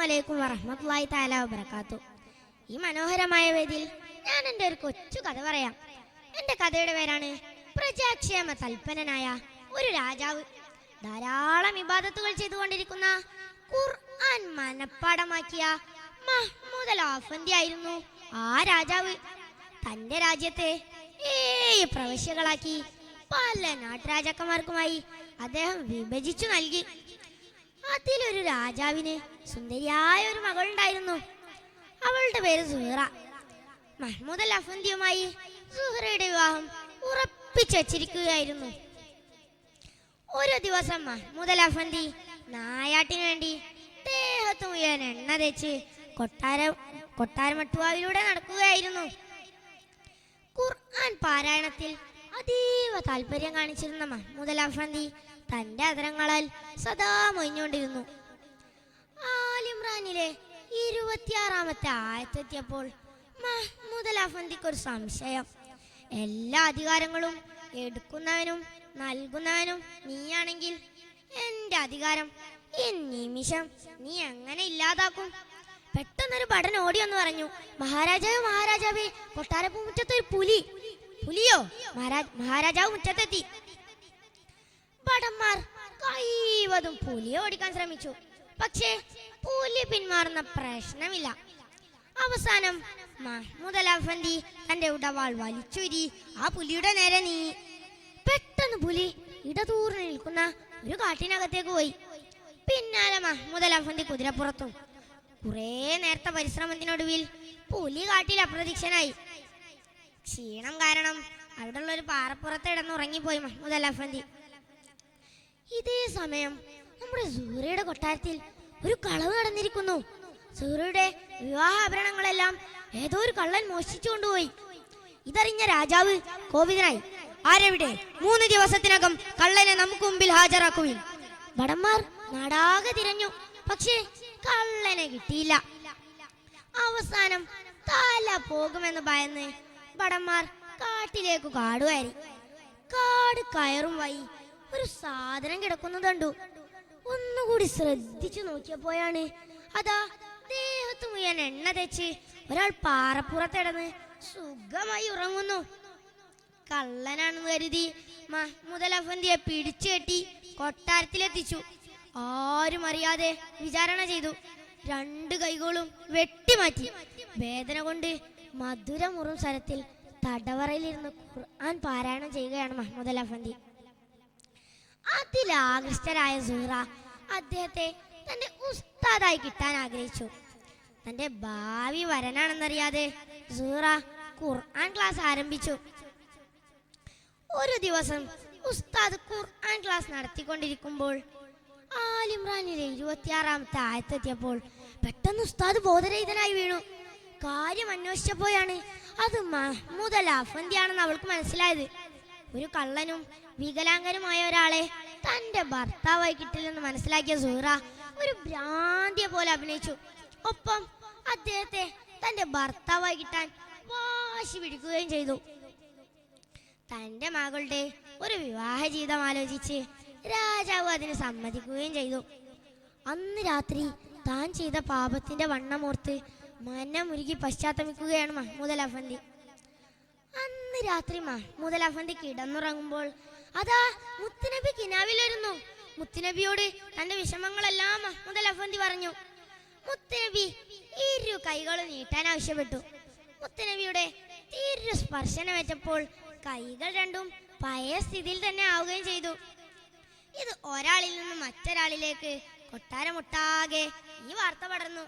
അലൈക്കും വറഹ്മത്തുള്ളാഹി തആല വബറകാതുഹു. ഈ മനോഹരമായ വേദിയിൽ ഞാൻ എൻ്റെ ഒരു കൊച്ചു കഥ പറയാം. എൻ്റെ കഥയുടെ പേരാണ് പ്രജാക്ഷേമ തൽപരനായ ഒരു രാജാവ്. ധാരാളം ഇബാദത്തുകൾ ചെയ്തുകൊണ്ടിരിക്കുന്ന ഖുർആൻ മനപ്പാടമാക്കിയ മഹ്മൂദ് അൽ ആഫന്തി ആയിരുന്നു ആ രാജാവ്. തൻ്റെ രാജ്യത്തെ 7 പ്രവിശ്യകളാക്കി പല നാട്ടുരാജാക്കന്മാർക്കുമായി അദ്ദേഹം വിഭജിച്ചു നൽകി. അതിലൊരു രാജാവിന് സുന്ദരിയായ ഒരു മകളുണ്ടായിരുന്നു. അവളുടെ പേര് സുഹറ. മഹ്മൂദ് അൽ അഫന്തിയുമായി സുഹറയുടെ വിവാഹം ഉറപ്പിച്ചു വച്ചിരിക്കുകയായിരുന്നു. ഒരു ദിവസം മഹ്മൂദ് അൽ അഫന്തി നായാട്ടിനു വേണ്ടി ദേഹത്ത് മുഴുവൻ എണ്ണ തേച്ച് കൊട്ടാരമട്ടുവാവിലൂടെ നടക്കുകയായിരുന്നു. ഖുർആൻ പാരായണത്തിൽ അതീവ താല്പര്യം കാണിച്ചിരുന്ന മഹ്മൂദ് അൽ അഫന്തി തന്റെ അതരങ്ങളാൽ സദാ മൊഴിഞ്ഞുകൊണ്ടിരുന്നു. ആലിമ്രാനിലെ 26-ാമത്തെ ആയത്തെത്തിയപ്പോൾ മഹ്മൂദ് അൽ അഫന്തിക്ക് ഒരു സംശയം. എല്ലാ അധികാരങ്ങളും എടുക്കുന്നവനും നൽകുന്നവനും നീയാണെങ്കിൽ എൻ്റെ അധികാരം ഈ നിമിഷം നീ എങ്ങനെ ഇല്ലാതാക്കും? പെട്ടെന്നൊരു ഭടൻ ഓടി വന്ന് പറഞ്ഞു, മഹാരാജാവേ മഹാരാജാവേ, കൊട്ടാരപ്പൂ മുറ്റത്തൊരു പുലിയോ? മഹാരാജാവ് മുറ്റത്തെത്തി. ഭടന്മാർ കൈവതും പുലിയെ ഓടിക്കാൻ ശ്രമിച്ചു. പക്ഷേ പുലി പിന്മാറുന്ന പ്രശ്നമില്ല. അവസാനം മഹ്മൂദ് അൽ അഫന്തി തന്റെ ഉടവാൾ വലിച്ചൂരി ആ പുലിയുടെ നേരെ നീങ്ങി. പെട്ടെന്ന് പുലി ഇടതൂർന്ന് നിൽക്കുന്ന ഒരു കാട്ടിനകത്തേക്ക് പോയി. പിന്നാലെ മഹ്മൂദ് അൽ അഫന്തി കുതിരപ്പുറത്തും. കുറേ നേരത്തെ പരിശ്രമത്തിനൊടുവിൽ പുലി കാട്ടിൽ അപ്രത്യക്ഷനായി. ക്ഷീണം കാരണം അവിടെയുള്ള ഒരു പാറപ്പുറത്ത് കിടന്നുറങ്ങിപ്പോയി മഹ്മൂദ് അൽ അഫന്തി. ഇതേ സമയം നമ്മുടെ സൂര്യയുടെ കൊട്ടാരത്തിൽ ഒരു കളവ് നടന്നിരിക്കുന്നു. സൂര്യയുടെ വിവാഹാഭരണങ്ങളെല്ലാം ഏതോ ഒരു കള്ളൻ മോഷ്ടിച്ചു കൊണ്ടുപോയി. ഇതറിഞ്ഞ രാജാവ് കോപിതനായി. ആരെവിടെ? 3 ദിവസത്തിനകം കള്ളനെ നമുക്ക് മുമ്പിൽ ഹാജരാക്കുവിൻ. ഭടന്മാർ നാടാകെ തിരഞ്ഞു. പക്ഷേ കള്ളനെ കിട്ടിയില്ല. അവസാനം തല പോകുമെന്ന് ഭയന്ന് ഭടന്മാർ കാട്ടിലേക്ക് കാടുകയറി. കാട് കയറും വഴി ഒരു സാധനം കിടക്കുന്നത് കണ്ടു. ഒന്നുകൂടി ശ്രദ്ധിച്ചു നോക്കിയപ്പോഴാണ് അതാ ദേഹത്ത് മുഴുവൻ എണ്ണ തേച്ച് ഒരാൾ പാറപ്പുറത്തിടന്ന് സുഖമായി ഉറങ്ങുന്നു. കള്ളനാണെന്ന് കരുതി മഹ്മൂദ് അൽ അഫന്തിയെ പിടിച്ചു കെട്ടി കൊട്ടാരത്തിലെത്തിച്ചു. ആരും അറിയാതെ വിചാരണ ചെയ്തു. 2 കൈകളും വെട്ടിമാറ്റി. വേദന കൊണ്ട് മധുരമുറും സ്വരത്തിൽ തടവറയിലിരുന്ന് ഖുർആൻ പാരായണം ചെയ്യുകയാണ് മഹ്മൂദ് അൽ അഫന്തി. അതിലാകൃഷ്ടരായ സുഹറ അദ്ദേഹത്തെ തന്റെ ഉസ്താദായി കിട്ടാൻ ആഗ്രഹിച്ചു. തന്റെ ഭാവി വരനാണെന്നറിയാതെ സുഹറ ഖുർആൻ ക്ലാസ് ആരംഭിച്ചു. ഒരു ദിവസം ഉസ്താദ് ഖുർആൻ ക്ലാസ് നടത്തിക്കൊണ്ടിരിക്കുമ്പോൾ ആലിമ്രാനിലെ 26-ാമത്തെ ആയത്തെത്തിയപ്പോൾ പെട്ടെന്ന് ഉസ്താദ് ബോധരഹിതനായി വീണു. കാര്യം അന്വേഷിച്ചപ്പോഴാണ് അത് മഹ്മൂദ് അൽ അഫന്തിയാണെന്ന് അവൾക്ക് മനസ്സിലായത്. ഒരു കള്ളനും വികലാംഗനുമായ ഒരാളെ തന്റെ ഭർത്താവായി കിട്ടില്ലെന്ന് മനസ്സിലാക്കിയ സുഹറ ഒരു ഭ്രാന്തിയെ പോലെ അഭിനയിച്ചു. ഒപ്പം അദ്ദേഹത്തെ തന്റെ ഭർത്താവായി കിട്ടാൻ വാശി പിടിക്കുകയും ചെയ്തു. തന്റെ മകളുടെ ഒരു വിവാഹ ജീവിതം ആലോചിച്ച് രാജാവ് അതിന് സമ്മതിക്കുകയും ചെയ്തു. അന്ന് രാത്രി താൻ ചെയ്ത പാപത്തിന്റെ വണ്ണമോർത്ത് മനമുരുകി പശ്ചാത്തപിക്കുകയാണ് മഹ്മൂദ് അൽ അഫന്തി. അന്ന് രാത്രി മഹ്മൂദ് അൽ അഫന്തി കിടന്നുറങ്ങുമ്പോൾ അതാ മുത്തുനബി കിനാവിൽ വരുന്നു. മുത്തുനബിയോട് തന്റെ വിഷമങ്ങളെല്ലാം മഹ്മൂദ് അൽ അഫന്തി പറഞ്ഞു. മുത്തുനബി 2 കൈകൾ നീട്ടാൻ ആവശ്യപ്പെട്ടു. മുത്തുനബിയുടെ തീരു സ്പർശനമേറ്റപ്പോൾ കൈകൾ രണ്ടും പഴയ സ്ഥിതിയിൽ തന്നെ ആവുകയും ചെയ്തു. ഇത് ഒരാളിൽ നിന്ന് മറ്റൊരാളിലേക്ക് കൊട്ടാരമൊട്ടാകെ ഈ വാർത്ത പടർന്നു.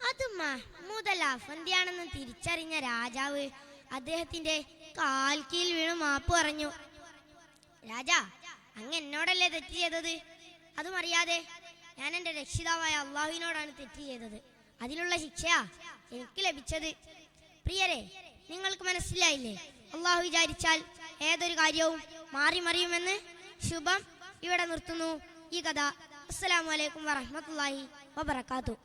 അത് മഹ്മൂദ് അൽ അഫന്തിയാണെന്ന് തിരിച്ചറിഞ്ഞ രാജാവ് അദ്ദേഹത്തിന്റെ കാൽക്കീൽ വീണു മാപ്പ് പറഞ്ഞു. രാജാ, അങ്ങ് എന്നോടല്ലേ തെറ്റ് ചെയ്തത്? അതും അറിയാതെ ഞാൻ എൻ്റെ രക്ഷിതാവായ അള്ളാഹുവിനോടാണ് തെറ്റ് ചെയ്തത്. അതിനുള്ള ശിക്ഷയാ എനിക്ക് ലഭിച്ചത്. പ്രിയരെ, നിങ്ങൾക്ക് മനസ്സിലായില്ലേ? അള്ളാഹു വിചാരിച്ചാൽ ഏതൊരു കാര്യവും മാറി മറിയുമെന്ന്. ശുഭം. ഇവിടെ നിർത്തുന്നു ഈ കഥ. അസ്സലാമു അലൈക്കും വറഹ്മത്തുള്ളാഹി വബറകാതുഹു.